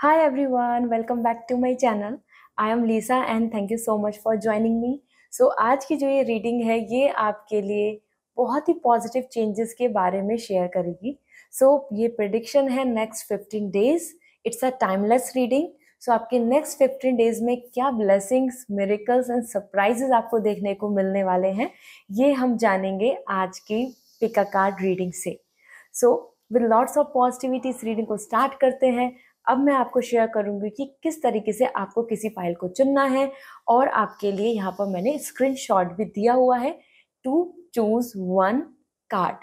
Hi everyone, welcome back to my channel. I am Lisa and thank you so much for joining me. So आज की जो ये reading है ये आपके लिए बहुत ही पॉजिटिव चेंजेस के बारे में शेयर करेगी. ये प्रिडिक्शन है next 15 days. It's a timeless reading. आपके नेक्स्ट 15 डेज में क्या ब्लेसिंग्स, मिरेकल्स एंड सरप्राइजेस आपको देखने को मिलने वाले हैं ये हम जानेंगे आज की पिक अ कार्ड रीडिंग से. विद लॉट्स ऑफ पॉजिटिविटी इस रीडिंग को स्टार्ट करते हैं. अब मैं आपको शेयर करूंगी कि किस तरीके से आपको किसी फाइल को चुनना है और आपके लिए यहाँ पर मैंने स्क्रीनशॉट भी दिया हुआ है टू चूज वन कार्ड.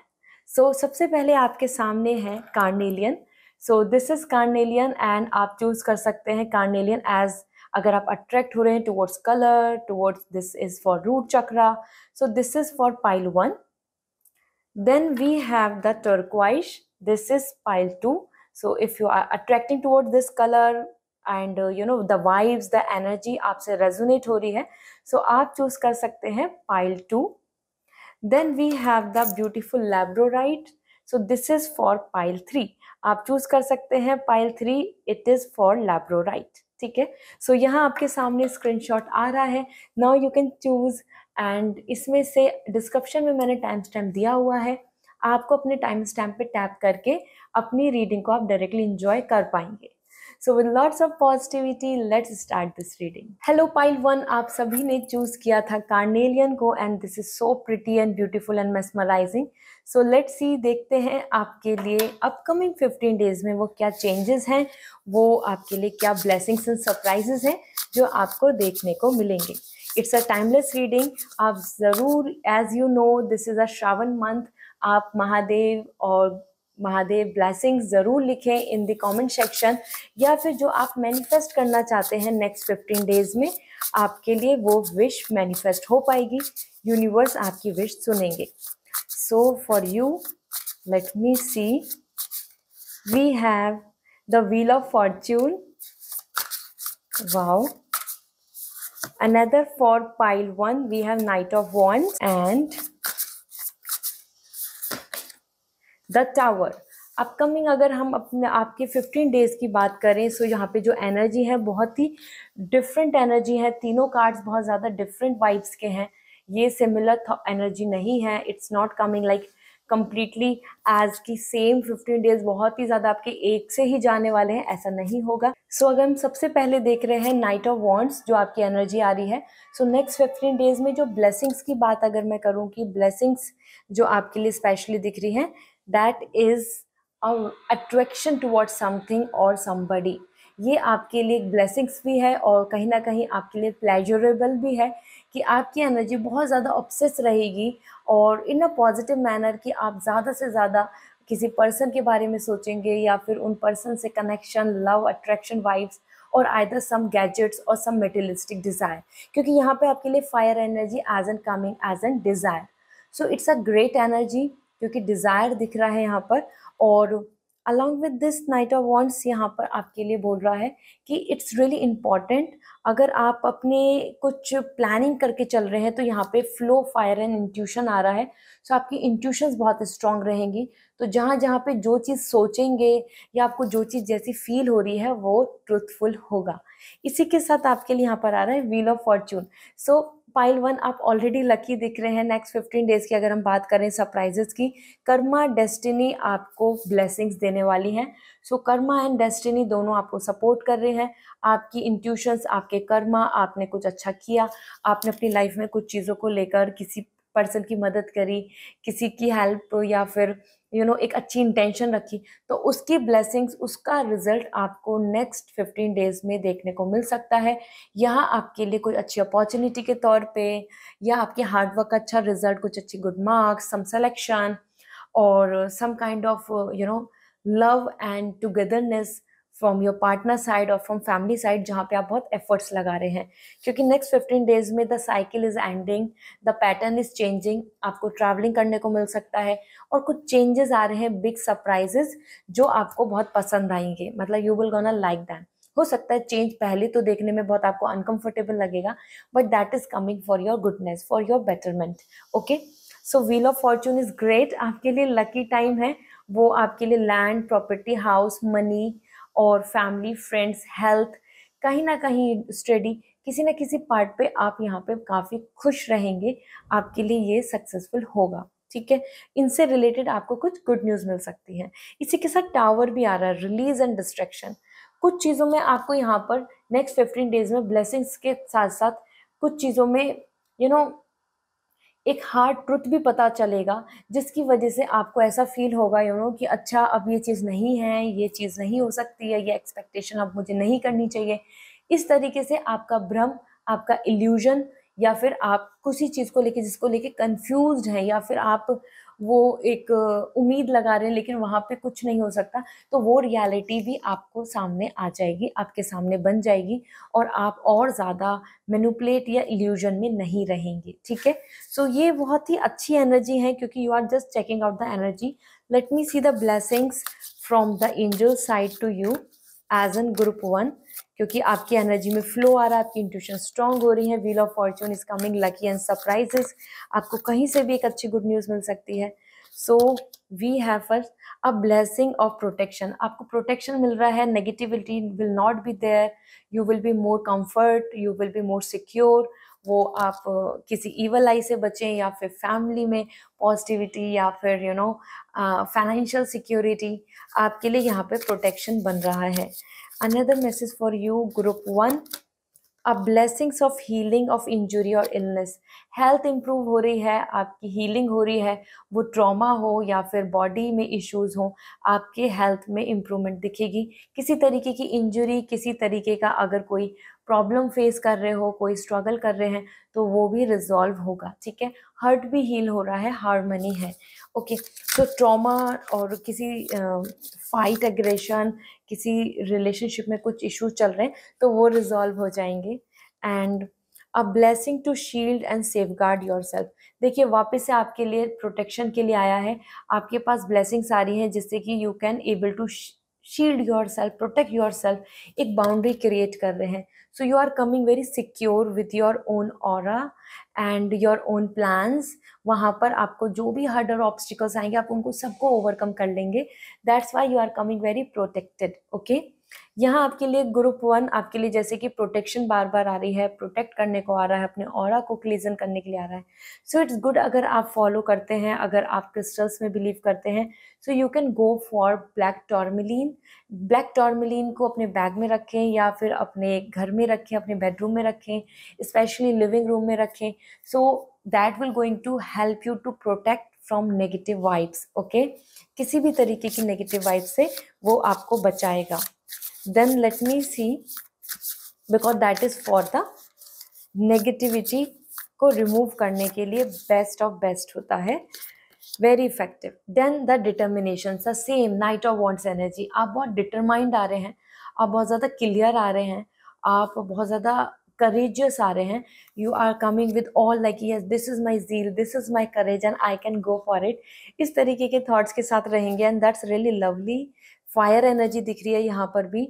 सबसे पहले आपके सामने है carnelian. This is carnelian and आप चूज कर सकते हैं कार्नेलियन एज अगर आप अट्रैक्ट हो रहे हैं towards colour, towards this is for root chakra. This is for pile 1. Then we have the turquoise. This is pile 2. So if you are attracting towards this color and the vibes, the energy आपसे resonate हो रही है, आप choose कर सकते हैं pile 2. Then we have the beautiful labradorite. So this is for pile 3. आप choose कर सकते हैं pile 3. It is for labradorite. ठीक है. यहाँ आपके सामने स्क्रीनशॉट आ रहा है. Now you can choose and इसमें से डिस्क्रिप्शन में मैंने टाइम स्टैम्प दिया हुआ है. आपको अपने टाइम स्टैम्प पे टैप करके अपनी रीडिंग को आप डायरेक्टली एंजॉय कर पाएंगे. With lots of positivity let's start this reading. Hello pile 1, आप सभी ने चूज किया था कार्नेलियन को and this is so pretty and beautiful and mesmerising. Let's see, देखते हैं आपके लिए अपकमिंग 15 डेज में वो क्या चेंजेस हैं, वो आपके लिए क्या ब्लेसिंग्स एंड सरप्राइजेस हैं जो आपको देखने को मिलेंगे. It's a timeless reading. आप ज़रूर, as you know, this is a Shravan month. आप महादेव और महादेव ब्लेसिंग्स ज़रूर लिखें इन द कमेंट सेक्शन, या फिर जो आप मैनिफेस्ट करना चाहते हैं नेक्स्ट 15 डेज में आपके लिए वो विश मैनिफेस्ट हो पाएगी. यूनिवर्स आपकी विश सुनेंगे. For you, let me see, we have the wheel of fortune. Wow. Another for pile 1 we have Knight of Wands and the Tower. Upcoming अगर हम अपने आपके 15 डेज की बात करें यहाँ पे जो एनर्जी है बहुत ही डिफरेंट एनर्जी है. तीनों कार्ड्स बहुत ज़्यादा डिफरेंट वाइब्स के हैं. ये सिमिलर एनर्जी नहीं है. It's not coming like completely as की सेम 15 डेज बहुत ही ज़्यादा आपके एक से ही जाने वाले हैं, ऐसा नहीं होगा. अगर हम सबसे पहले देख रहे हैं नाइट ऑफ वॉन्ड्स जो आपकी एनर्जी आ रही है. नेक्स्ट 15 डेज में जो ब्लेसिंग्स की बात अगर मैं करूँ कि ब्लेसिंग्स जो आपके लिए स्पेशली दिख रही हैं, that is attraction towards something और समबडी. ये आपके लिए ब्लेसिंग्स भी है और कहीं ना कहीं आपके लिए प्लेजरेबल भी है कि आपकी एनर्जी बहुत ज़्यादा ऑब्सेस रहेगी और इन अ पॉजिटिव मैनर कि आप ज़्यादा से ज़्यादा किसी पर्सन के बारे में सोचेंगे या फिर उन पर्सन से कनेक्शन, लव, अट्रैक्शन, वाइब्स और आइदर सम गैजेट्स और सम मेटेरियलिस्टिक डिज़ायर, क्योंकि यहाँ पे आपके लिए fire energy as an coming as an desire. It's a great energy क्योंकि डिज़ायर दिख रहा है यहाँ पर. और along with this knight of wands यहाँ पर आपके लिए बोल रहा है कि इट्स रियली इम्पॉर्टेंट. अगर आप अपने कुछ प्लानिंग करके चल रहे हैं तो यहाँ पे फ्लो, फायर एंड इंट्यूशन आ रहा है. आपकी इंट्यूशंस बहुत स्ट्रांग रहेंगी. जहाँ जहाँ पे जो चीज़ सोचेंगे या आपको जो चीज़ जैसी फील हो रही है वो ट्रूथफुल होगा. इसी के साथ आपके लिए यहाँ पर आ रहा है व्हील ऑफ फॉर्च्यून. पाइल 1 आप ऑलरेडी लकी दिख रहे हैं. नेक्स्ट 15 डेज की अगर हम बात करें सरप्राइजेस की, कर्मा, डेस्टिनी आपको ब्लेसिंग्स देने वाली हैं. कर्मा एंड डेस्टिनी दोनों आपको सपोर्ट कर रहे हैं. आपकी इंट्यूशंस, आपके कर्मा, आपने कुछ अच्छा किया, आपने अपनी लाइफ में कुछ चीज़ों को लेकर किसी पर्सन की मदद करी, किसी की हेल्प या फिर एक अच्छी इंटेंशन रखी, तो उसकी ब्लेसिंग्स, उसका रिजल्ट आपको नेक्स्ट 15 डेज में देखने को मिल सकता है. यहाँ आपके लिए कोई अच्छी अपॉर्चुनिटी के तौर पे या आपके हार्डवर्क का अच्छा रिजल्ट, कुछ अच्छी गुड मार्क्स, सम सिलेक्शन और some kind of love and togetherness from your partner side और फ्रॉम फैमिली साइड, जहाँ पे आप बहुत एफर्ट्स लगा रहे हैं. क्योंकि नेक्स्ट 15 डेज में the cycle is ending, the pattern is changing. आपको ट्रैवलिंग करने को मिल सकता है और कुछ चेंजेस आ रहे हैं, बिग सरप्राइजेस जो आपको बहुत पसंद आएंगे. मतलब you will gonna like them. हो सकता है चेंज पहले तो देखने में बहुत आपको अनकंफर्टेबल लगेगा, but that is coming for your goodness, for your betterment. Okay. Wheel of Fortune is great. आपके लिए लकी टाइम है. वो आपके लिए लैंड, प्रॉपर्टी, हाउस, मनी और फैमिली, फ्रेंड्स, हेल्थ, कहीं ना कहीं स्टडी, किसी न किसी पार्ट पे आप यहाँ पे काफ़ी खुश रहेंगे, आपके लिए ये सक्सेसफुल होगा। ठीक है, इनसे रिलेटेड आपको कुछ गुड न्यूज़ मिल सकती है। इसी के साथ टावर भी आ रहा है, रिलीज एंड डिस्ट्रैक्शन। कुछ चीज़ों में आपको यहाँ पर नेक्स्ट 15 डेज में ब्लेसिंग्स के साथ साथ कुछ चीज़ों में यू नो एक हार्ड ट्रुथ भी पता चलेगा, जिसकी वजह से आपको ऐसा फील होगा कि अच्छा अब ये चीज़ नहीं है, ये चीज़ नहीं हो सकती है, ये एक्सपेक्टेशन अब मुझे नहीं करनी चाहिए। इस तरीके से आपका भ्रम, आपका इल्यूजन, या फिर आप किसी चीज़ को लेके जिसको लेके कंफ्यूज्ड हैं, या फिर आप वो एक उम्मीद लगा रहे हैं लेकिन वहाँ पे कुछ नहीं हो सकता, तो वो रियलिटी भी आपको सामने आ जाएगी, आपके सामने बन जाएगी, और आप और ज़्यादा मैनिपुलेट या इल्यूजन में नहीं रहेंगे। ठीक है, सो ये बहुत ही अच्छी एनर्जी है, क्योंकि you are just checking out the energy. Let me see the blessings from the angel side to you as an group 1, क्योंकि आपकी एनर्जी में फ्लो आ रहा है, आपकी इंट्यूशन स्ट्रांग हो रही है। Wheel of Fortune is coming, lucky and surprises, आपको कहीं से भी एक अच्छी गुड न्यूज़ मिल सकती है। So we have first a blessing of protection, आपको प्रोटेक्शन मिल रहा है, negativity will not be there, you will be more comfort, you will be more secure. वो आप किसी ईवल आई से बचें, या फिर फैमिली में पॉजिटिविटी, या फिर फाइनेंशियल सिक्योरिटी, आपके लिए यहाँ पे प्रोटेक्शन बन रहा है। Another message for you group 1, a blessings of healing of injury और इलनेस, हेल्थ इंप्रूव हो रही है, आपकी हीलिंग हो रही है, वो ट्रॉमा हो या फिर बॉडी में इश्यूज हो, आपके हेल्थ में इम्प्रूवमेंट दिखेगी। किसी तरीके की इंजुरी, किसी तरीके का अगर कोई प्रॉब्लम फेस कर रहे हो, कोई स्ट्रगल कर रहे हैं, तो वो भी रिजॉल्व होगा। ठीक है, हर्ट भी हील हो रहा है, हार्मनी है। ओके, तो ट्रॉमा और किसी फाइट, एग्रेशन, किसी रिलेशनशिप में कुछ इश्यूज चल रहे हैं, तो वो रिजॉल्व हो जाएंगे। And a blessing to shield and safeguard yourself, देखिए वापस से आपके लिए प्रोटेक्शन के लिए आया है, आपके पास ब्लेसिंग्स आ रही हैं जिससे कि you can able to shield yourself, protect yourself, एक बाउंड्री क्रिएट कर रहे हैं। So you are coming very secure with your own aura and your own plans. वहाँ पर आपको जो भी हर्ड और ऑब्स्टिकल्स आएंगे, आप उनको सबको ओवरकम कर लेंगे। That's why you are coming very protected. Okay, यहाँ आपके लिए ग्रुप 1 आपके लिए जैसे कि प्रोटेक्शन बार बार आ रही है, प्रोटेक्ट करने को आ रहा है, अपने ऑरा को क्लीजन करने के लिए आ रहा है। सो इट्स गुड, अगर आप फॉलो करते हैं, अगर आप क्रिस्टल्स में बिलीव करते हैं, so you can go for black tourmaline. Black tourmaline को अपने बैग में रखें, या फिर अपने घर में रखें, अपने बेडरूम में रखें, स्पेशली लिविंग रूम में रखें। So that will going to help you to protect from negative vibes. Okay, किसी भी तरीके की नेगेटिव वाइब्स से वो आपको बचाएगा। Then let me see, because that is for the negativity को रिमूव करने के लिए बेस्ट ऑफ बेस्ट होता है, very effective. Then the determination, the same knight of wands energy, आप बहुत डिटरमाइंड आ रहे हैं, आप बहुत ज़्यादा क्लियर आ रहे हैं, आप बहुत ज़्यादा करेजियस आ रहे हैं। You are coming with all like yes this is my zeal, this is my courage and I can go for it, इस तरीके के थॉट्स के साथ रहेंगे। And that's really lovely. Fire energy दिख रही है यहाँ पर भी,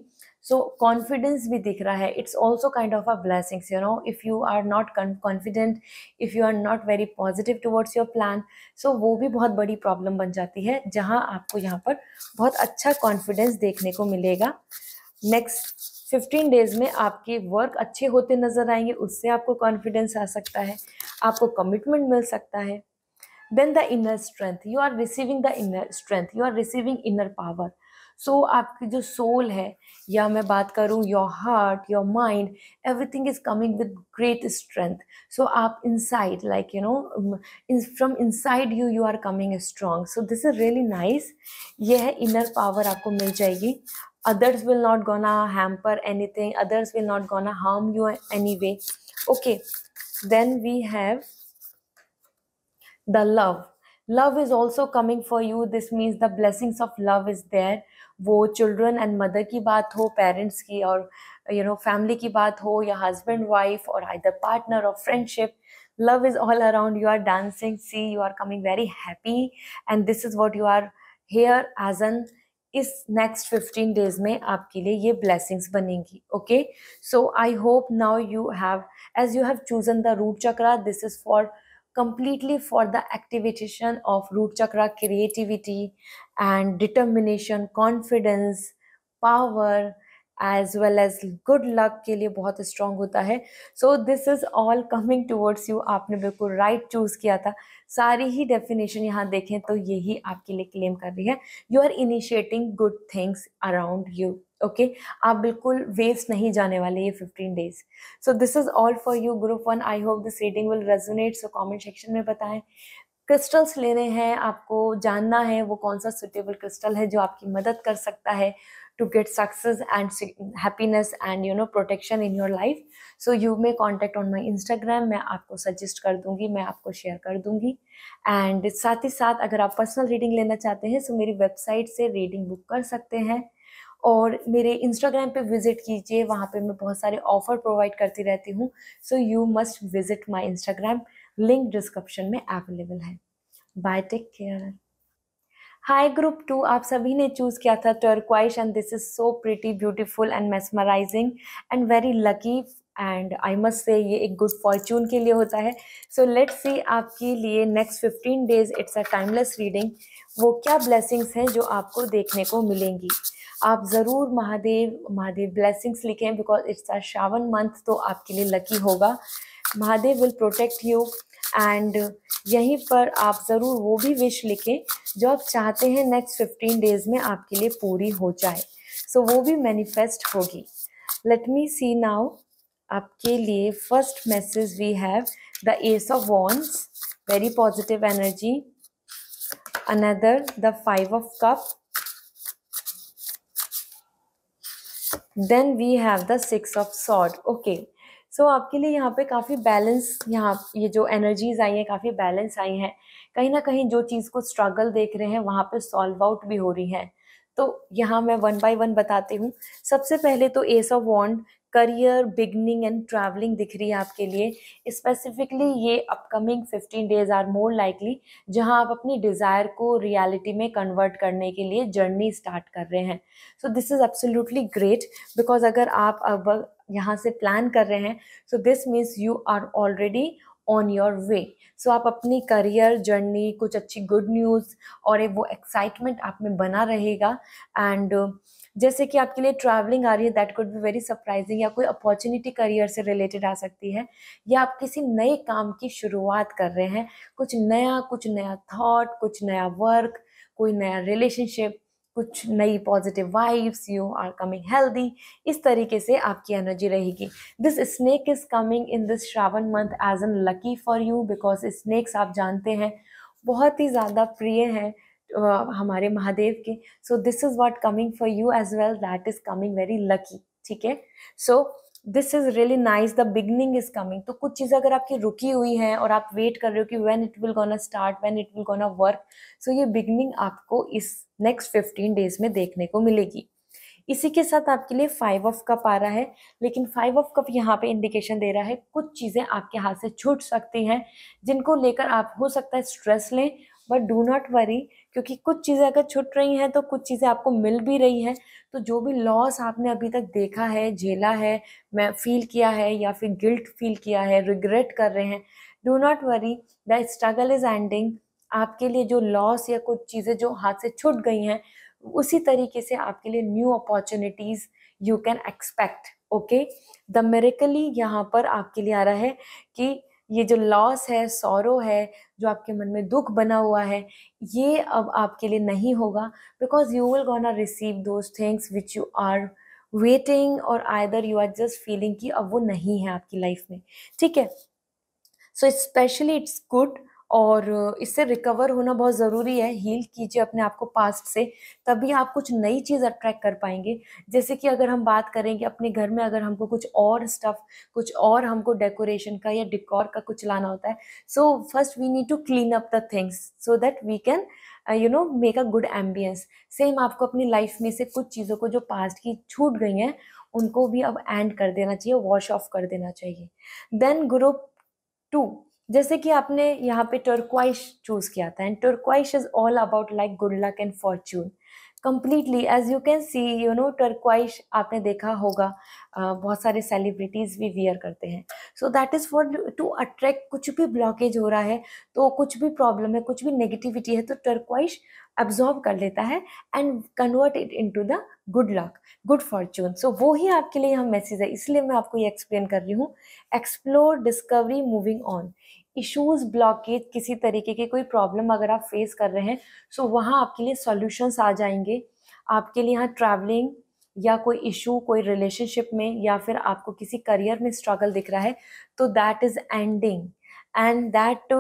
सो कॉन्फिडेंस भी दिख रहा है। It's also kind of a blessings, if you are not confident, if you are not very positive towards your plan, so वो भी बहुत बड़ी प्रॉब्लम बन जाती है, जहाँ आपको यहाँ पर बहुत अच्छा कॉन्फिडेंस देखने को मिलेगा। नेक्स्ट 15 डेज में आपके वर्क अच्छे होते नजर आएंगे, उससे आपको कॉन्फिडेंस आ सकता है, आपको कमिटमेंट मिल सकता है। Then the inner strength, you are receiving the inner strength, you are receiving inner power. So आपकी जो सोल है, या मैं बात करूँ your heart, your mind, everything is coming with great strength. So आप inside like from inside you are coming strong. So this is really nice. ये है इनर पावर आपको मिल जाएगी। Others will not gonna hamper anything, others will not gonna harm you anyway. Okay, then we have the love is also coming for you. This means the blessings of love is there. वो children and mother की बात हो, parents की, और family की बात हो, या हस्बैंड वाइफ, और आइदर पार्टनर और friendship, love is all around. You are dancing, see, you are coming very happy, and this is what you are here as an इस नेक्स्ट 15 डेज में आपके लिए ये ब्लेसिंग्स बनेंगी। Okay, so I hope now you have, as you have chosen the root chakra, this is for completely for the activation of root chakra, creativity and determination, confidence, power as well as good luck के लिए बहुत strong होता है. So this is all coming towards you. आपने बिल्कुल right choose किया था. सारी ही डेफिनेशन यहाँ देखें तो यही आपके लिए क्लेम कर रही है. You are initiating good things around you. Okay, आप बिल्कुल वेस्ट नहीं जाने वाले ये 15 days. So this is all for you group 1. I hope this reading will resonate. So comment section में बताएं. क्रिस्टल्स लेने हैं, आपको जानना है वो कौन सा सुटेबल क्रिस्टल है जो आपकी मदद कर सकता है to get success and happiness and protection in your life. So you may contact on my Instagram. मैं आपको सजेस्ट कर दूंगी, मैं आपको शेयर कर दूंगी. एंड साथ ही साथ अगर आप पर्सनल रीडिंग लेना चाहते हैं तो मेरी वेबसाइट से रीडिंग बुक कर सकते हैं और मेरे इंस्टाग्राम पे विजिट कीजिए. वहाँ पे मैं बहुत सारे ऑफर प्रोवाइड करती रहती हूँ. So you must visit my Instagram. Link description में अवेलेबल है. Bye, take care. Hi group 2, आप सभी ने चूज किया था turquoise and this is so pretty, beautiful and mesmerising and very lucky. And I must say ये एक good Fortune के लिए होता है. सो लेट्स सी आपके लिए next 15 days. It's a timeless reading. वो क्या ब्लेसिंग्स हैं जो आपको देखने को मिलेंगी. आप ज़रूर महादेव महादेव ब्लेसिंग्स लिखें because it's a Shravan month, तो आपके लिए लकी होगा. Mahadev will protect you. And यहीं पर आप ज़रूर वो भी विश लिखें जो आप चाहते हैं नेक्स्ट 15 डेज में आपके लिए पूरी हो जाए. सो वो भी मैनिफेस्ट होगी. Let me see now. आपके लिए first message we have the ace of wands, very positive energy. Another the 5 of cup. Then we have the 6 of sword. Okay, so आपके लिए यहाँ पे काफ़ी बैलेंस, यहाँ ये जो एनर्जीज आई हैं काफ़ी बैलेंस आई हैं. कहीं ना कहीं जो चीज़ को स्ट्रगल देख रहे हैं वहाँ पे सॉल्व आउट भी हो रही है. तो यहाँ मैं 1 बाय 1 बताती हूँ. सबसे पहले तो ace of wand, career, beginning and travelling दिख रही है आपके लिए. स्पेसिफिकली ये upcoming 15 days are more likely जहाँ आप अपनी डिज़ायर को रियलिटी में कन्वर्ट करने के लिए जर्नी स्टार्ट कर रहे हैं. So this is absolutely great because अगर आप अब यहाँ से प्लान कर रहे हैं so this means you are already on your way. So आप अपनी करियर जर्नी, कुछ अच्छी गुड न्यूज़ और एक वो एक्साइटमेंट आप में बना रहेगा. एंड जैसे कि आपके लिए ट्रैवलिंग आ रही है, that could be very surprising. या कोई अपॉर्चुनिटी करियर से रिलेटेड आ सकती है, या आप किसी नए काम की शुरुआत कर रहे हैं. कुछ नया थॉट, कुछ नया वर्क, कोई नया रिलेशनशिप, कुछ नई positive vibes. You are coming healthy. इस तरीके से आपकी एनर्जी रहेगी. This snake is coming in this Shravan month as an lucky for you because snakes आप जानते हैं बहुत ही ज़्यादा प्रिय हैं हमारे महादेव के. So this is what coming for you as well, that is coming very lucky. ठीक है, so this is really nice. The beginning is coming. तो कुछ चीज़ें अगर आपकी रुकी हुई हैं और आप वेट कर रहे हो कि when it will gonna start, when it will gonna work, so ये बिगनिंग आपको इस नेक्स्ट 15 डेज में देखने को मिलेगी. इसी के साथ आपके लिए 5 ऑफ कप आ रहा है. लेकिन 5 ऑफ कप यहाँ पे इंडिकेशन दे रहा है कुछ चीज़ें आपके हाथ से छूट सकती हैं जिनको लेकर आप हो सकता है स्ट्रेस लें. बट डू नॉट वरी, क्योंकि कुछ चीज़ें अगर छूट रही हैं तो कुछ चीज़ें आपको मिल भी रही हैं. तो जो भी लॉस आपने अभी तक देखा है, झेला है, मैं फील किया है या फिर गिल्ट फील किया है, रिग्रेट कर रहे हैं, do not worry, the struggle is ending. आपके लिए जो लॉस या कुछ चीज़ें जो हाथ से छूट गई हैं उसी तरीके से आपके लिए new opportunities you can expect. Okay, the miracle यहाँ पर आपके लिए आ रहा है कि ये जो लॉस है, सॉरो है, जो आपके मन में दुख बना हुआ है, ये अब आपके लिए नहीं होगा because you will gonna receive those things which you are waiting और either you are just feeling कि अब वो नहीं है आपकी लाइफ में. ठीक है, सो स्पेशली इट्स गुड. और इससे रिकवर होना बहुत ज़रूरी है. हील कीजिए अपने आप को पास्ट से, तभी आप कुछ नई चीज़ अट्रैक्ट कर पाएंगे. जैसे कि अगर हम बात करेंगे अपने घर में, अगर हमको कुछ और स्टफ़, कुछ और हमको डेकोरेशन का या डिकॉर का कुछ लाना होता है, so first we need to clean up the things so that we can make a good ambience. Same आपको अपनी लाइफ में से कुछ चीज़ों को जो पास्ट की छूट गई हैं उनको भी अब एंड कर देना चाहिए, वॉश ऑफ कर देना चाहिए. देन ग्रुप 2, जैसे कि आपने यहाँ पे टर्क्वाइश चूज किया था and turquoise is all about like good luck and fortune. Completely as you can see you know turquoise आपने देखा होगा, बहुत सारे सेलिब्रिटीज भी वियर करते हैं. So that is for to attract. कुछ भी ब्लॉकेज हो रहा है, तो कुछ भी प्रॉब्लम है, कुछ भी नेगेटिविटी है, तो टर्क्वाइश अब्जॉर्ब कर लेता है and convert it into the good luck, good fortune. So वो ही आपके लिए यहाँ मैसेज है, इसलिए मैं आपको ये एक्सप्लेन कर रही हूँ. Explore, discovery, moving on. Issues, blockage, किसी तरीके की कोई प्रॉब्लम अगर आप फेस कर रहे हैं, सो वहाँ आपके लिए सॉल्यूशंस आ जाएंगे. आपके लिए यहाँ ट्रैवलिंग या कोई इशू, कोई रिलेशनशिप में, या फिर आपको किसी करियर में स्ट्रगल दिख रहा है, तो that is ending. And that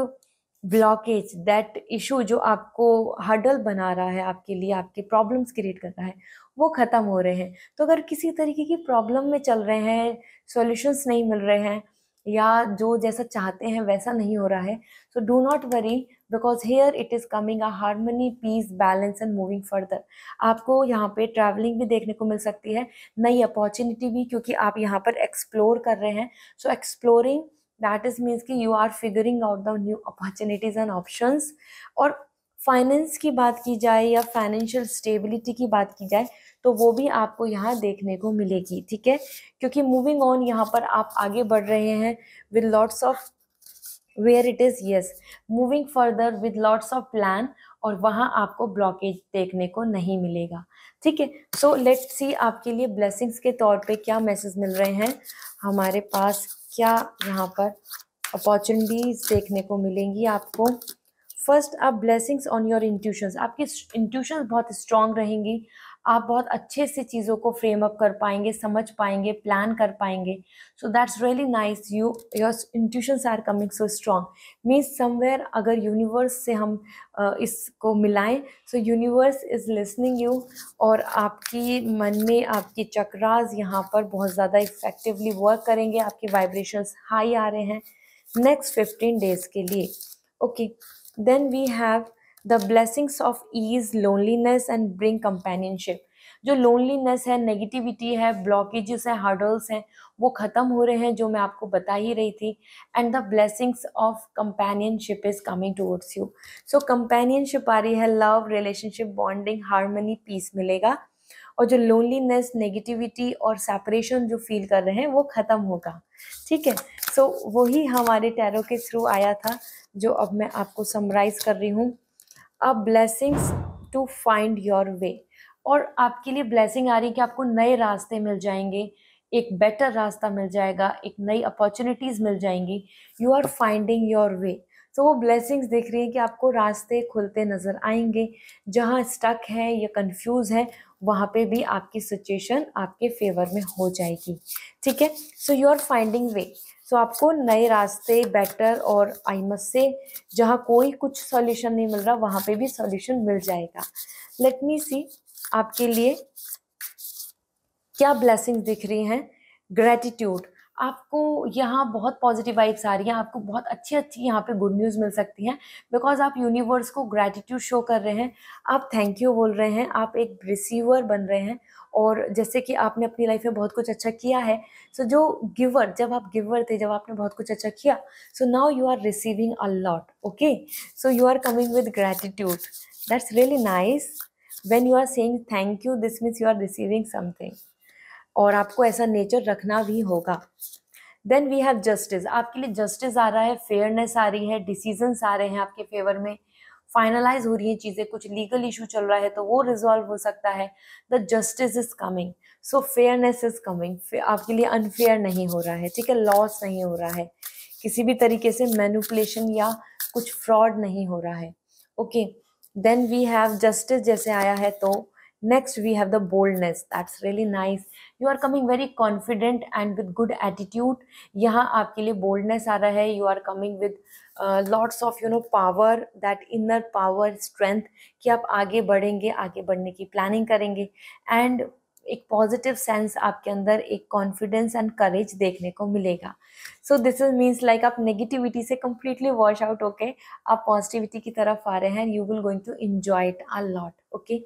blockage, that issue जो आपको हर्डल बना रहा है आपके लिए, आपके प्रॉब्लम्स क्रिएट कर रहा है, वो ख़त्म हो रहे हैं. तो अगर किसी तरीके की प्रॉब्लम में चल रहे हैं, सॉल्यूशंस नहीं मिल रहे हैं, या जो जैसा चाहते हैं वैसा नहीं हो रहा है, so do not worry, because here it is coming a harmony, peace, balance and moving further. आपको यहाँ पे ट्रैवलिंग भी देखने को मिल सकती है, नई अपॉर्चुनिटी भी, क्योंकि आप यहाँ पर एक्सप्लोर कर रहे हैं. So exploring, that is means कि you are figuring out the new opportunities and options. और फाइनेंस की बात की जाए या फाइनेंशियल स्टेबिलिटी की बात की जाए, तो वो भी आपको यहाँ देखने को मिलेगी. ठीक है, क्योंकि मूविंग ऑन यहाँ पर आप आगे बढ़ रहे हैं with lots of where it is, yes, moving further with lots of plan, और वहाँ आपको ब्लॉकेज देखने को नहीं मिलेगा. ठीक है, सो लेट्स सी आपके लिए ब्लेसिंग्स के तौर पे क्या मैसेज मिल रहे हैं. हमारे पास क्या यहाँ पर अपॉर्चुनिटीज देखने को मिलेंगी आपको. फर्स्ट, आप ब्लेसिंग्स ऑन योर इंट्यूशंस. आपकी इंट्यूशंस बहुत स्ट्रांग रहेंगी, आप बहुत अच्छे से चीज़ों को फ्रेम अप कर पाएंगे, समझ पाएंगे, प्लान कर पाएंगे. So that's really nice. Your intuitions are coming so strong. Means somewhere अगर यूनिवर्स से हम इसको मिलाएं, so universe is listening you, और आपकी मन में आपकी चक्रास यहाँ पर बहुत ज़्यादा इफेक्टिवली वर्क करेंगे. आपके वाइब्रेशंस हाई आ रहे हैं नेक्स्ट 15 डेज के लिए. Okay, then we have the blessings of ease, loneliness and bring companionship. जो लोनलीनेस है, नेगेटिविटी है, ब्लॉकेजेस है, हर्डल्स हैं, वो ख़त्म हो रहे हैं, जो मैं आपको बता ही रही थी. And the blessings of companionship is coming towards you. So companionship आ रही है, love, relationship, bonding, harmony, peace मिलेगा. और जो लोनलीनेस, नेगेटिविटी और सेपरेशन जो फील कर रहे हैं, वो ख़त्म होगा. ठीक है, सो वही हमारे टैरो के थ्रू आया था, जो अब मैं आपको समराइज कर रही हूँ. अब blessings to find your way. और आपके लिए ब्लेसिंग आ रही है कि आपको नए रास्ते मिल जाएंगे, एक बेटर रास्ता मिल जाएगा, एक नई अपॉर्चुनिटीज़ मिल जाएंगी. You are finding your way. तो वो ब्लेसिंग्स दिख रही है कि आपको रास्ते खुलते नज़र आएंगे. जहाँ स्टक है या कंफ्यूज है, वहाँ पे भी आपकी सिचुएशन आपके फेवर में हो जाएगी. ठीक है, सो यू आर फाइंडिंग वे. सो आपको नए रास्ते, बेटर, और आई मस्ट से जहाँ कोई कुछ सॉल्यूशन नहीं मिल रहा, वहाँ पे भी सॉल्यूशन मिल जाएगा. लेट मी सी आपके लिए क्या ब्लेसिंग्स दिख रही हैं. ग्रेटिट्यूड. आपको यहाँ बहुत पॉजिटिव वाइब्स आ रही हैं, आपको बहुत अच्छी अच्छी यहाँ पे गुड न्यूज़ मिल सकती हैं, बिकॉज आप यूनिवर्स को ग्रेटिट्यूड शो कर रहे हैं, आप थैंक यू बोल रहे हैं, आप एक रिसीवर बन रहे हैं. और जैसे कि आपने अपनी लाइफ में बहुत कुछ अच्छा किया है, सो जो गिवर, जब आप गिवर थे, जब आपने बहुत कुछ अच्छा किया, so now you are receiving a lot. Okay, so you are coming with gratitude. That's really nice. When you are saying thank you, this means you are receiving something, और आपको ऐसा नेचर रखना भी होगा. Then we have justice. आपके लिए justice आ रहा है, फेयरनेस आ रही है, डिसीजंस आ रहे हैं आपके फेवर में, फाइनलाइज हो रही हैं चीज़ें. कुछ लीगल इशू चल रहा है तो वो रिजॉल्व हो सकता है. The justice is coming, so fairness is coming. आपके लिए अनफेयर नहीं हो रहा है. ठीक है, लॉस नहीं हो रहा है, किसी भी तरीके से मैनिपुलेशन या कुछ फ्रॉड नहीं हो रहा है. Okay, then we have justice जैसे आया है, तो next we have the boldness. That's really nice. You are coming very confident and with good attitude. यहाँ आपके लिए boldness आ रहा है. You are coming with lots of power, that inner power, strength, कि आप आगे बढ़ेंगे, आगे बढ़ने की प्लानिंग करेंगे. एंड एक पॉजिटिव सेंस आपके अंदर, एक कॉन्फिडेंस एंड करेज देखने को मिलेगा. So this is means like आप नेगेटिविटी से कम्प्लीटली वॉश आउट होके आप पॉजिटिविटी की तरफ आ रहे हैं. You will going to enjoy it a lot. Okay,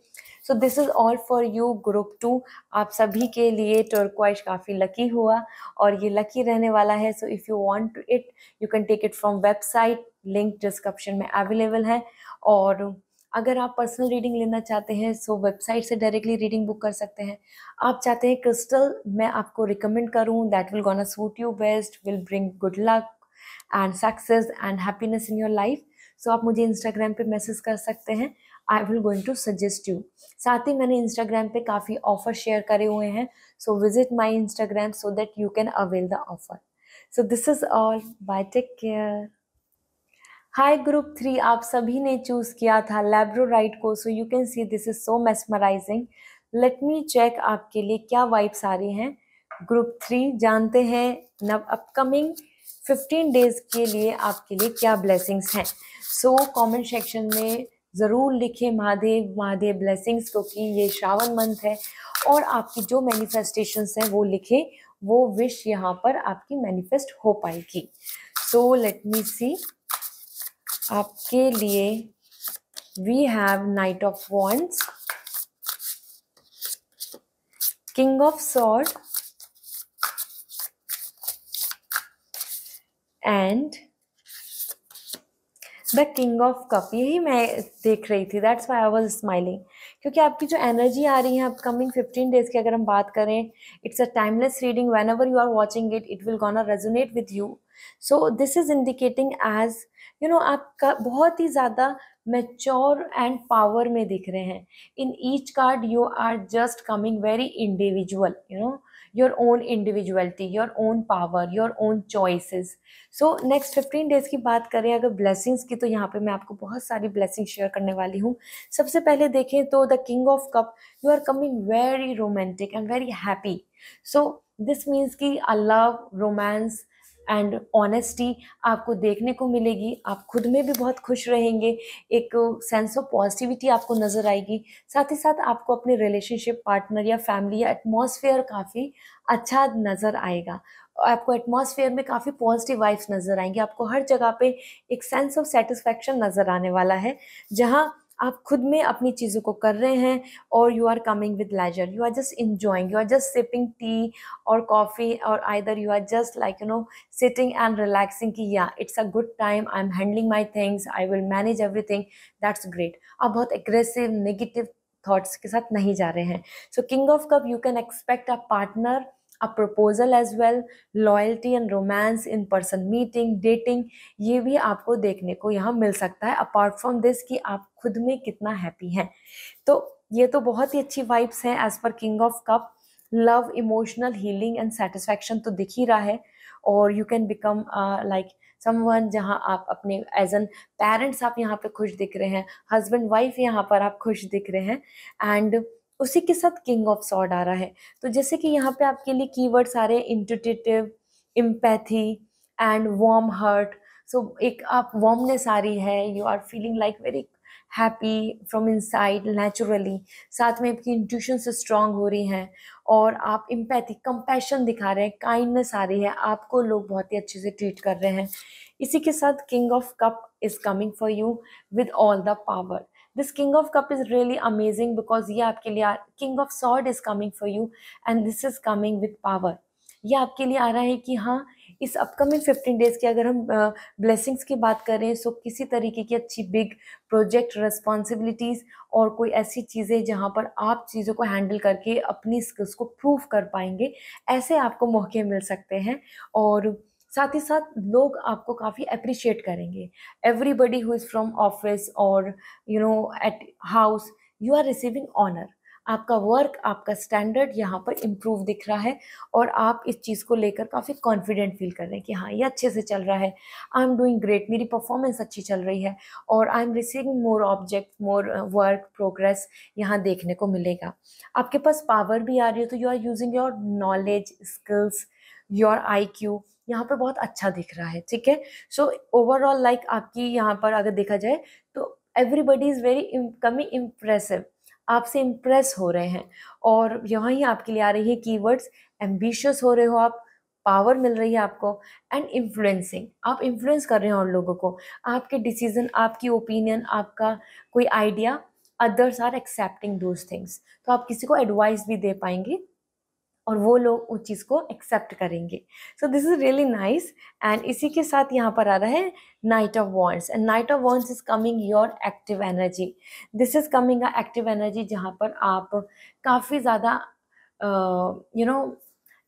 so this is all for you group 2. आप सभी के लिए टर्क्वाइश काफ़ी लकी हुआ, और ये लकी रहने वाला है. So if you want it, you can take it from website, link description में अवेलेबल है. और अगर आप पर्सनल रीडिंग लेना चाहते हैं सो वेबसाइट से डायरेक्टली रीडिंग बुक कर सकते हैं। आप चाहते हैं क्रिस्टल मैं आपको रिकमेंड करूं that will gonna suit you best, will bring good luck and success and happiness in your life, so आप मुझे इंस्टाग्राम पे मैसेज कर सकते हैं। I will going to suggest you. साथ ही मैंने इंस्टाग्राम पे काफ़ी ऑफर शेयर करे हुए हैं, so visit my Instagram so that you can avail the offer. So this is all, bye, take care. Hi group 3, आप सभी ने चूज किया था लैब्रोराइट को, so you can see this is so mesmerising. Let me check आपके लिए क्या vibes आ रही हैं। ग्रुप 3 जानते हैं नव अपकमिंग 15 डेज के लिए आपके लिए क्या ब्लेसिंग्स हैं। सो कमेंट सेक्शन में ज़रूर लिखें महादेव महादेव ब्लेसिंग्स, क्योंकि ये श्रावण मंथ है और आपकी जो मैनिफेस्टेशंस हैं वो लिखें, वो विश यहाँ पर आपकी मैनिफेस्ट हो पाएगी। सो लेट मी सी आपके लिए we have knight of wands, king of sword and the king of cup. यही मैं देख रही थी, that's why I was smiling, क्योंकि आपकी जो एनर्जी आ रही है अपकमिंग 15 डेज की अगर हम बात करें, it's a timeless reading, whenever you are watching it it will gonna resonate with you. So this is indicating as you know आपका बहुत ही ज़्यादा मैच्योर एंड पावर में दिख रहे हैं। In each card you are just coming very individual, you know your own individuality, your own power, your own choices. So next 15 days की बात करें अगर ब्लेसिंग्स की, तो यहाँ पे मैं आपको बहुत सारी ब्लेसिंग शेयर करने वाली हूँ। सबसे पहले देखें तो the king of cup, you are coming very romantic and very happy. So this means कि a love, romance and honesty आपको देखने को मिलेगी। आप खुद में भी बहुत खुश रहेंगे, एक सेंस ऑफ पॉजिटिविटी आपको नज़र आएगी। साथ ही साथ आपको अपने रिलेशनशिप पार्टनर या फैमिली या एटमॉस्फेयर काफ़ी अच्छा नज़र आएगा। आपको एटमॉस्फेयर में काफ़ी पॉजिटिव वाइब्स नज़र आएंगी। आपको हर जगह पे एक सेंस ऑफ सेटिस्फैक्शन नज़र आने वाला है, जहाँ आप खुद में अपनी चीज़ों को कर रहे हैं और you are coming with leisure, you are just enjoying, you are just sipping tea or coffee, or either you are just like sitting and relaxing कि yeah it's a good time, I'm handling my things, I will manage everything, that's great। आप बहुत aggressive negative thoughts के साथ नहीं जा रहे हैं। So king of cup, you can expect a partner, a proposal as well, loyalty and romance, in person meeting, dating, ये भी आपको देखने को यहाँ मिल सकता है। अपार्ट फ्रॉम दिस कि आप खुद में कितना हैप्पी हैं, तो ये तो बहुत ही अच्छी वाइब्स हैं as per king of cup. Love, emotional healing and satisfaction तो दिख ही रहा है, और you can become like someone जहाँ आप अपने एज एन पेरेंट्स आप यहाँ पे खुश दिख रहे हैं, हस्बैंड वाइफ यहाँ पर आप खुश दिख रहे हैं। एंड उसी के साथ किंग ऑफ सॉर्ड आ रहा है, तो जैसे कि यहाँ पे आपके लिए कीवर्ड्स आ रहे हैं intuitive, empathy and warm heart. So एक आप वार्मनेस आ रही है, you are feeling like very happy from inside naturally. साथ में आपकी इंट्यूशन से स्ट्रांग हो रही हैं, और आप एम्पैथी, कंपैशन दिखा रहे हैं, काइंडनेस आ रही है, आपको लोग बहुत ही अच्छे से ट्रीट कर रहे हैं। इसी के साथ king of cup is coming for you with all the power. This king of cup is really amazing because ये आपके लिए king of sword is coming for you and this is coming with power. ये आपके लिए आ रहा है कि हाँ, इस अपकमिंग 15 डेज की अगर हम ब्लेसिंग्स की बात करें, सो किसी तरीके की अच्छी बिग प्रोजेक्ट, रिस्पॉन्सिबिलिटीज़ और कोई ऐसी चीज़ें जहाँ पर आप चीज़ों को हैंडल करके अपनी स्किल्स को प्रूव कर पाएंगे, ऐसे आपको मौके मिल सकते हैं। और साथ ही साथ लोग आपको काफ़ी अप्रिशिएट करेंगे। Everybody who is from office और at house, you are receiving honour. आपका वर्क, आपका स्टैंडर्ड यहाँ पर इम्प्रूव दिख रहा है, और आप इस चीज़ को लेकर काफ़ी कॉन्फिडेंट फील कर रहे हैं कि हाँ, ये अच्छे से चल रहा है, आई एम डूइंग ग्रेट, मेरी परफॉर्मेंस अच्छी चल रही है, और I am receiving more object, more work progress यहाँ देखने को मिलेगा। आपके पास पावर भी आ रही है, तो you are using your knowledge, skills, your IQ यहाँ पर बहुत अच्छा दिख रहा है, ठीक है। सो ओवरऑल लाइक आपकी यहाँ पर अगर देखा जाए तो everybody is very coming impressive, आपसे इम्प्रेस हो रहे हैं। और यहाँ ही आपके लिए आ रही है कीवर्ड्स, एम्बिशियस हो रहे हो आप, पावर मिल रही है आपको, एंड इन्फ्लुएंसिंग, आप इन्फ्लुएंस कर रहे हैं और लोगों को, आपके डिसीजन, आपकी ओपिनियन, आपका कोई idea, others are accepting those things, तो आप किसी को एडवाइस भी दे पाएंगे। और वो लोग उस चीज़ को एक्सेप्ट करेंगे. सो this is really nice. And इसी के साथ यहाँ पर आ रहा है night of wands. And night of wands is coming your active energy. This is coming a active energy जहाँ पर आप काफ़ी ज़्यादा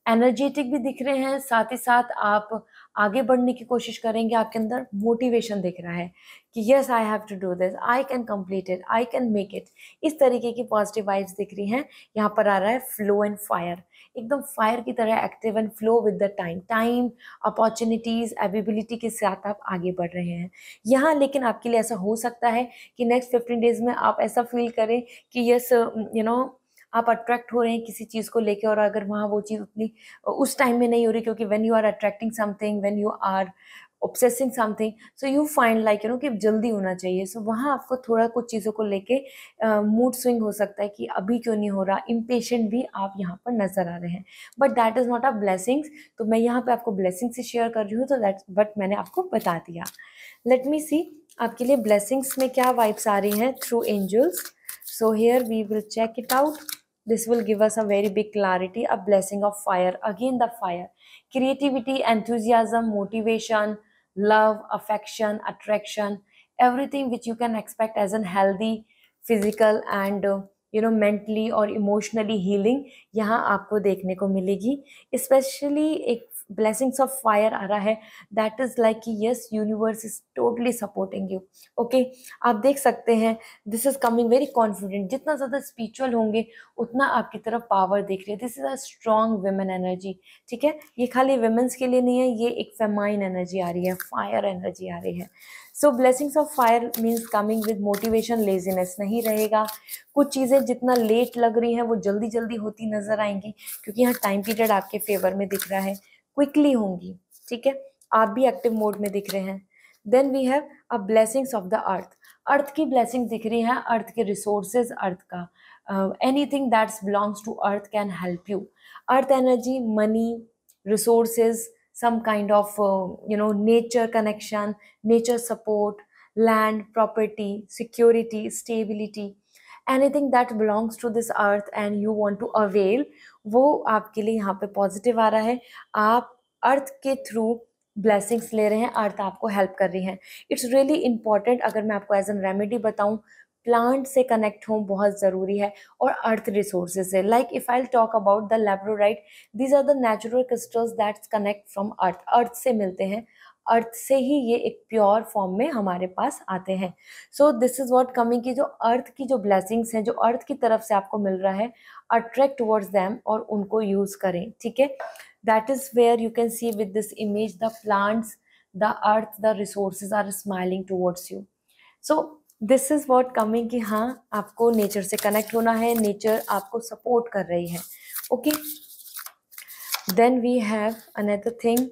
एनर्जेटिक भी दिख रहे हैं. साथ ही साथ आप आगे बढ़ने की कोशिश करेंगे. आपके अंदर मोटिवेशन दिख रहा है कि yes I have to do this, I can complete it, I can make it. इस तरीके की पॉजिटिव वाइब्स दिख रही हैं. यहाँ पर आ रहा है फ्लो एंड फायर. एकदम फायर की तरह active and flow with the time opportunities availability के साथ आप आगे बढ़ रहे हैं यहाँ. लेकिन आपके लिए ऐसा हो सकता है कि नेक्स्ट 15 डेज में आप ऐसा फील करें कि यस आप अट्रैक्ट हो रहे हैं किसी चीज़ को लेके, और अगर वहाँ वो चीज़ उतनी उस टाइम में नहीं हो रही, क्योंकि when you are attracting something, when you are obsessing something, so you find like कि जल्दी होना चाहिए. सो वहाँ आपको थोड़ा कुछ चीज़ों को लेके मूड स्विंग हो सकता है कि अभी क्यों नहीं हो रहा. इम्पेशेंट भी आप यहाँ पर नजर आ रहे हैं. But that is not a blessings. तो मैं यहाँ पे आपको ब्लेसिंग से शेयर कर रही हूँ, तो दैट बट मैंने आपको बता दिया. लेट मी सी आपके लिए ब्लेसिंग्स में क्या वाइब्स आ रही हैं through angels. So here we will check it out. This will give us a very big clarity, a blessing of fire. Again, the fire. Creativity, enthusiasm, motivation, love, affection, attraction, everything which you can expect as a healthy, physical and mentally और emotionally healing यहाँ आपको देखने को मिलेगी. Especially एक blessings of fire आ रहा है. That is like कि yes, universe is totally supporting you. Okay, आप देख सकते हैं this is coming very confident. जितना ज़्यादा spiritual होंगे उतना आपकी तरफ पावर दिख रही है. This is a strong women energy. ठीक है, ये खाली वुमेन्स के लिए नहीं है, ये एक फेमाइन एनर्जी आ रही है, फायर एनर्जी आ रही है. So blessings of fire means coming with motivation. Laziness नहीं रहेगा. कुछ चीज़ें जितना लेट लग रही हैं वो जल्दी जल्दी होती नजर आएंगी, क्योंकि यहाँ टाइम पीरियड आपके फेवर में दिख रहा है. क्विकली होंगी. ठीक है, आप भी एक्टिव मोड में दिख रहे हैं. Then we have a blessings of the earth. Earth की ब्लेसिंग दिख रही है. अर्थ के रिसोर्सेज, अर्थ का anything that belongs to earth can help you. Earth energy, money, resources, some kind of nature connection, nature support, land, property, security, stability, anything that belongs to this earth and you want to avail, वो आपके लिए यहाँ पे positive आ रहा है. आप अर्थ के through blessings ले रहे हैं, अर्थ आपको हेल्प कर रही है. It's really important. अगर मैं आपको एज एन रेमेडी बताऊं, प्लांट से कनेक्ट हों बहुत ज़रूरी है, और अर्थ रिसोर्सेज से. Like if I talk about the labradorite, these are the natural crystals that's connect from earth. Earth से मिलते हैं, अर्थ से ही ये एक प्योर फॉर्म में हमारे पास आते हैं. So this is what coming की जो अर्थ की जो ब्लेसिंग्स हैं, जो अर्थ की तरफ से आपको मिल रहा है, अट्रैक्ट टुवर्ड्स देम और उनको यूज करें. ठीक है, that is where you can see with this image the plants, the earth, the resources are smiling towards you. So this is what coming कि हाँ आपको नेचर से कनेक्ट होना है, नेचर आपको सपोर्ट कर रही है. Okay, then we have another thing,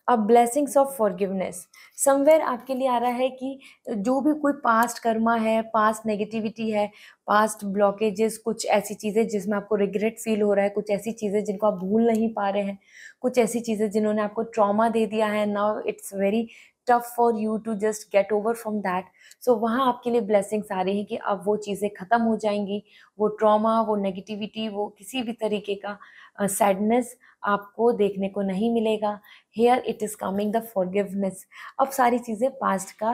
a blessings of forgiveness. Somewhere आपके लिए आ रहा है कि जो भी कोई पास्ट कर्मा है, पास्ट नेगेटिविटी है, पास्ट ब्लॉकेजेस, कुछ ऐसी चीज़ें जिसमें आपको रिग्रेट फील हो रहा है, कुछ ऐसी चीज़ें जिनको आप भूल नहीं पा रहे हैं, कुछ ऐसी चीज़ें जिन्होंने आपको ट्रॉमा दे दिया है, now it's very tough for you to just get over from that. So वहाँ आपके लिए ब्लेसिंग्स आ रही हैं कि अब वो चीज़ें ख़त्म हो जाएंगी. वो ट्रॉमा, वो नेगेटिविटी, वो किसी भी तरीके का सैडनेस आपको देखने को नहीं मिलेगा. Here it is coming the forgiveness. अब सारी चीज़ें पास्ट का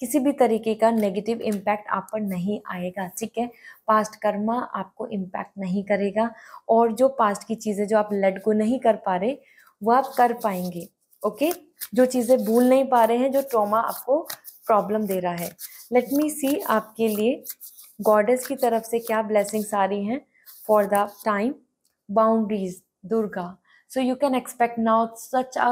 किसी भी तरीके का नेगेटिव इम्पैक्ट आप पर नहीं आएगा. ठीक है, पास्ट कर्मा आपको इम्पैक्ट नहीं करेगा, और जो पास्ट की चीज़ें जो आप लेट गो नहीं कर पा रहे वो आप कर पाएंगे. ओके, जो चीज़ें भूल नहीं पा रहे हैं, जो ट्रॉमा आपको प्रॉब्लम दे रहा है. लेट मी सी आपके लिए गॉडेस की तरफ से क्या ब्लेसिंग्स आ रही हैं for the time. Boundaries, Durga. So you can expect now such a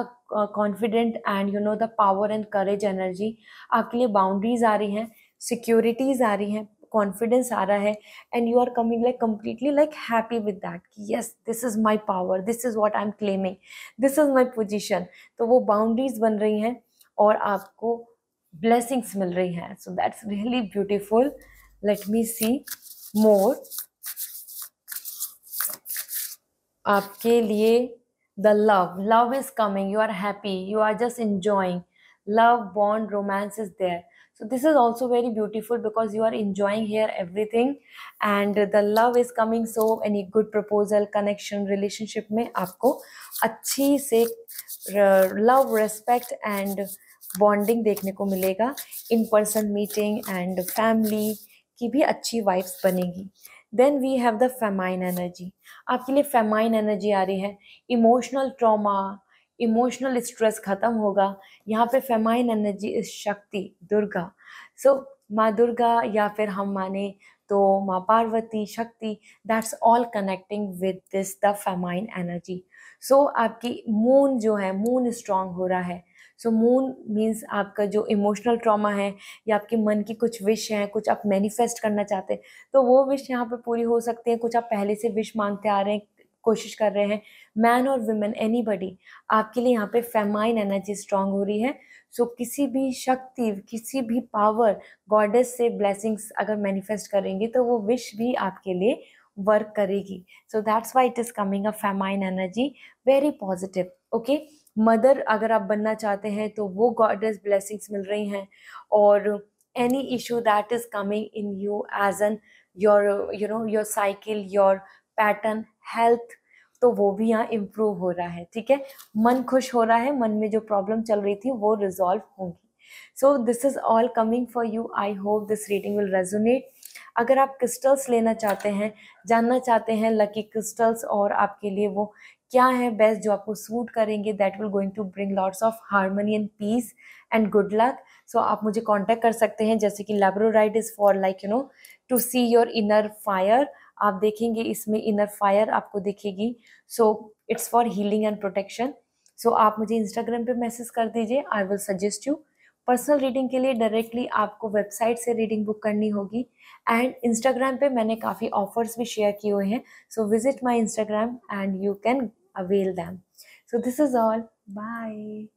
confident and the power and courage energy. आपके लिए बाउंड्रीज आ रही हैं, सिक्योरिटीज आ रही हैं, कॉन्फिडेंस आ रहा है, and you are coming like completely like happy with that कि yes this is my power, this is what I am claiming, this is my position. तो वो बाउंड्रीज बन रही हैं और आपको ब्लेसिंग्स मिल रही हैं. So that's really beautiful. Let me see more आपके लिए. The love is coming, you are happy, you are just enjoying. Love, bond, romance is there. So this is also very beautiful because you are enjoying here everything, and the love is coming, so any good proposal, connection, relationship में आपको अच्छी से love, respect and bonding देखने को मिलेगा। In person meeting and family की भी अच्छी वाइब्स बनेगी। Then we have the feminine energy. आपके लिए फेमाइन एनर्जी आ रही है, इमोशनल ट्रॉमा, इमोशनल स्ट्रेस खत्म होगा। यहाँ पे फेमाइन एनर्जी इज शक्ति, दुर्गा। सो माँ दुर्गा, या फिर हम माने तो माँ Parvati, Shakti, that's all connecting with this the feminine energy. So आपकी मून जो है, मून स्ट्रांग हो रहा है। सो मून मीन्स आपका जो इमोशनल ट्रॉमा है या आपके मन की कुछ विश हैं, कुछ आप मैनिफेस्ट करना चाहते हैं, तो वो विश यहाँ पे पूरी हो सकती है। कुछ आप पहले से विश मांगते आ रहे हैं, कोशिश कर रहे हैं, मैन और वुमेन एनीबडी, आपके लिए यहाँ पे फेमाइन एनर्जी स्ट्रांग हो रही है। सो किसी भी शक्ति, किसी भी पावर, गॉडेस से ब्लेसिंग्स अगर मैनिफेस्ट करेंगे तो वो विश भी आपके लिए वर्क करेगी। So that's why it is coming a famine energy, very positive. Okay, mother अगर आप बनना चाहते हैं तो वो गॉडेस ब्लेसिंग्स मिल रही हैं। और any issue that is coming in you as an your your cycle, your pattern, health, तो वो भी यहाँ इम्प्रूव हो रहा है। ठीक है, मन खुश हो रहा है, मन में जो प्रॉब्लम चल रही थी वो रिजॉल्व होंगी। सो this is all coming for you. I hope this reading will resonate. अगर आप क्रिस्टल्स लेना चाहते हैं, जानना चाहते हैं लकी क्रिस्टल्स और आपके लिए वो क्या है बेस्ट जो आपको सूट करेंगे, that will going to bring lots of harmony and peace and good luck, so आप मुझे कांटेक्ट कर सकते हैं। जैसे कि labradorite is for like to see your inner fire. आप देखेंगे इसमें इनर फायर आपको दिखेगी। So it's for healing and protection. So आप मुझे इंस्टाग्राम पे मैसेज कर दीजिए, I will suggest you. Personal reading के लिए डायरेक्टली आपको वेबसाइट से रीडिंग बुक करनी होगी। एंड इंस्टाग्राम पे मैंने काफ़ी ऑफर्स भी शेयर किए हुए हैं, so visit my Instagram and you can avail them. So this is all. Bye.